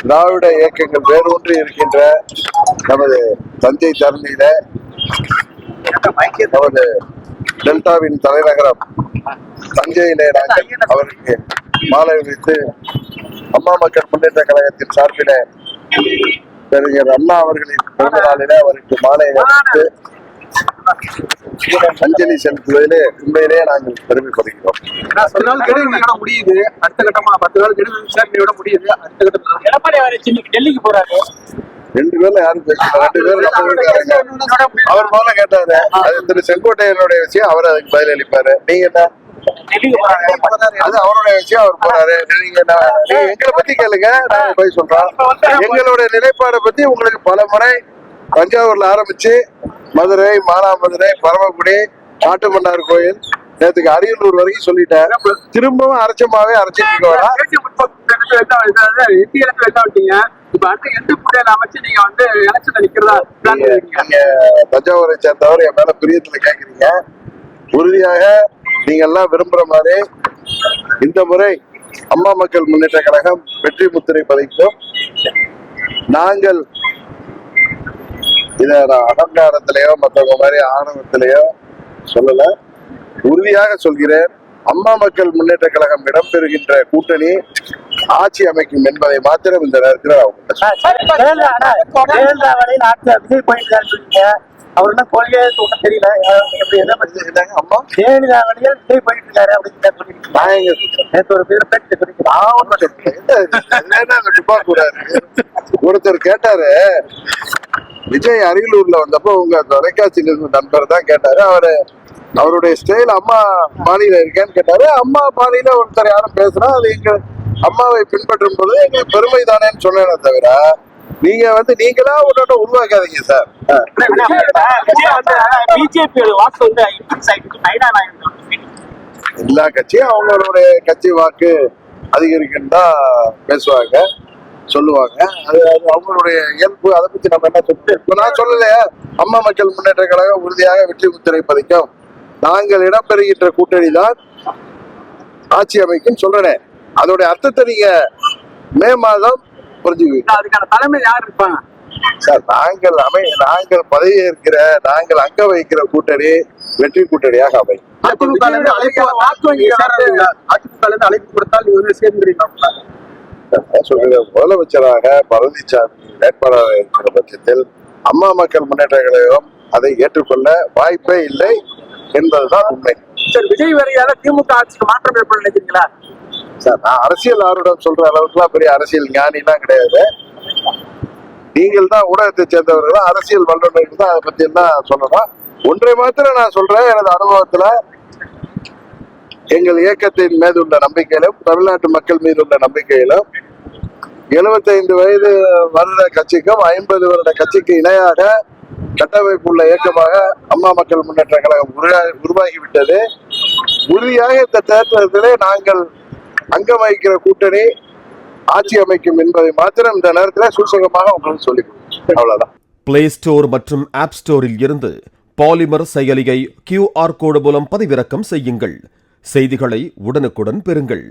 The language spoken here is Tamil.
திராவிட இயக்கங்கள் வேரூன்றி இருக்கின்ற நமது தஞ்சை தரணியில நமது டெல்டாவின் தலைநகரம் தஞ்சையிலே நாங்கள் அவருக்கு மாலை வைத்து அம்மா மக்கள் முன்னேற்ற கழகத்தின் சார்பில பெருஞர் அண்ணா அவர்களின் பிறந்த நாளிலே அவருக்கு மாலை வைத்து அஞ்சலி செலுத்துவதிலே உண்மையிலேயே நாங்கள் பெருமைப்படுகிறோம். முடியுது அடுத்த கட்டமா 10 நாள் கெடு முடியுது. அடுத்த கட்டமா எடப்பாடி டெல்லிக்கு போறாரு. 2 பேர்ல யாரும் பேசல. 2 பேரும் நம்ம வீட்டுக்காரங்க. அவர் போல கேட்டாரு. அது திரு செங்கோட்டையனுடைய விஷயம், அவர் அதுக்கு பதில் அளிப்பாரு. நீங்க என்ன அது அவருடைய விஷயம், அவர் போறாரு. நீங்க எங்களை பத்தி கேளுங்க, நாங்க போய் சொல்றோம். எங்களுடைய நிலைப்பாடை பத்தி உங்களுக்கு பல முறை தஞ்சாவூர்ல ஆரம்பிச்சு மதுரை, மானாமதுரை, பரமக்குடி, காட்டுமன்னார் கோயில், நேற்றுக்கு அரியலூர் வரைக்கும் சொல்லிட்டேன். திரும்பவும் அரைச்சமாவே அரைச்சிட்டு வரா. தஞ்சாவூரை சேர்ந்தவர் என் மேல பிரியத்துல கேக்குறீங்க. உறுதியாக நீங்க எல்லாம் விரும்புற மாதிரி இந்த முறை அம்மா மக்கள் முன்னேற்ற கழகம் வெற்றி முத்திரை பதிக்கும். நாங்கள் இத அகங்காரத்திலேயோ மற்றவங்க மாதிரி ஆணவத்திலேயோ சொல்லல, உறுதியாக சொல்கிறேன். அம்மா மக்கள் முன்னேற்ற கழகம் இடம்பெறுகின்ற கூட்டணி ஆட்சி அமைக்கும் என்பதை மாத்திரம் இந்த நேரத்தில் அவர் என்ன கொள்கையை ஒன்றும் தெரியல. அம்மா ஒருத்தர் கேட்டாரு, விஜய் அரியலூர்ல வந்தப்போ உங்க தொலைக்காட்சி நண்பர் தான் கேட்டாரு, அவருடைய ஸ்டைல் அம்மா பாணியில இருக்கேன்னு கேட்டாரு. அம்மா பாணியில ஒருத்தர் யாரும் பேசுறா, அது எங்க அம்மாவை பின்பற்றும் போது எங்களுக்கு பெருமை தானேன்னு சொன்னேனே தவிர நீங்களா ஒன்னொன்னு உருவாக்காதீங்க சார். எல்லா கட்சியும் அவங்களுடைய கட்சி வாக்கு அதிகரிக்கும் தான் பேசுவாங்க, சொல்லுவாங்க. அது அவங்களுடைய இயல்பு. அதை பத்தி நம்ம என்ன சொல்லிட்டு இப்ப நான் சொல்லலையா, அம்மா மக்கள் முன்னேற்ற கழகம் உறுதியாக வெற்றி முத்திரை பதிக்கும். நாங்கள் இடம்பெறுகின்ற கூட்டணி தான் ஆட்சி அமைக்கும் சொல்றேன். அதோடைய அர்த்தத்தை நீங்க மே மாதம் புரிஞ்சுக்குவீங்க. அதுக்கான தலைமை யார் இருப்பாங்க சார்? நாங்கள் பதவி ஏற்கிற, நாங்கள் அங்க வைக்கிற கூட்டணி வெற்றி கூட்டணியாக அமையும். அதிமுக அழைப்பு கொடுத்தால் முதலமைச்சராக பழனிசாமி வேட்பாளராக இருக்கிற பட்சத்தில் அம்மா மக்கள் முன்னேற்ற கழகம் அதை ஏற்றுக்கொள்ள வாய்ப்பே இல்லை என்பதுதான் உண்மை. சார், விஜய் வரையால திமுக ஆட்சிக்கு மாற்றம் ஏற்பட நினைக்கிறீங்களா? சார், நான் அரசியல் ஆர்வம் சொல்ற அளவுக்கு எல்லாம் பெரிய அரசியல் ஞானி எல்லாம் கிடையாது. நீங்கள் தான் ஊடகத்தை சேர்ந்தவர்கள், அரசியல் வல்லுநர்கள் தான் அதை பத்தி எல்லாம் சொல்லணும். ஒன்றை மாத்திரம் நான் சொல்றேன், எனது அனுபவத்துல எங்கள் இயக்கத்தின் மீது உள்ள நம்பிக்கையிலும் தமிழ்நாட்டு மக்கள் மீது உள்ள நம்பிக்கையிலும் 75 வயது வருட கட்சிக்கும் 50 வருட கட்சிக்கு இணையாக கட்டமைப்பு உள்ள இயக்கமாக அம்மா மக்கள் முன்னேற்ற கழகம் உருவாகிவிட்டது. உறுதியாக இந்த தேர்தலிலே நாங்கள் அங்கம் வகிக்கிற கூட்டணி ஆட்சி அமைக்கும் என்பதை மாத்திரம் இந்த நேரத்தில் சூசகமாக உங்களுக்கு சொல்லிக் அவ்வளவுதான். பிளே ஸ்டோர் மற்றும் ஆப் ஸ்டோரில் இருந்து பாலிமர் செயலியை QR கோடு மூலம் பதிவிறக்கம் செய்யுங்கள். செய்திகளை உடனுக்குடன் பெறுங்கள்.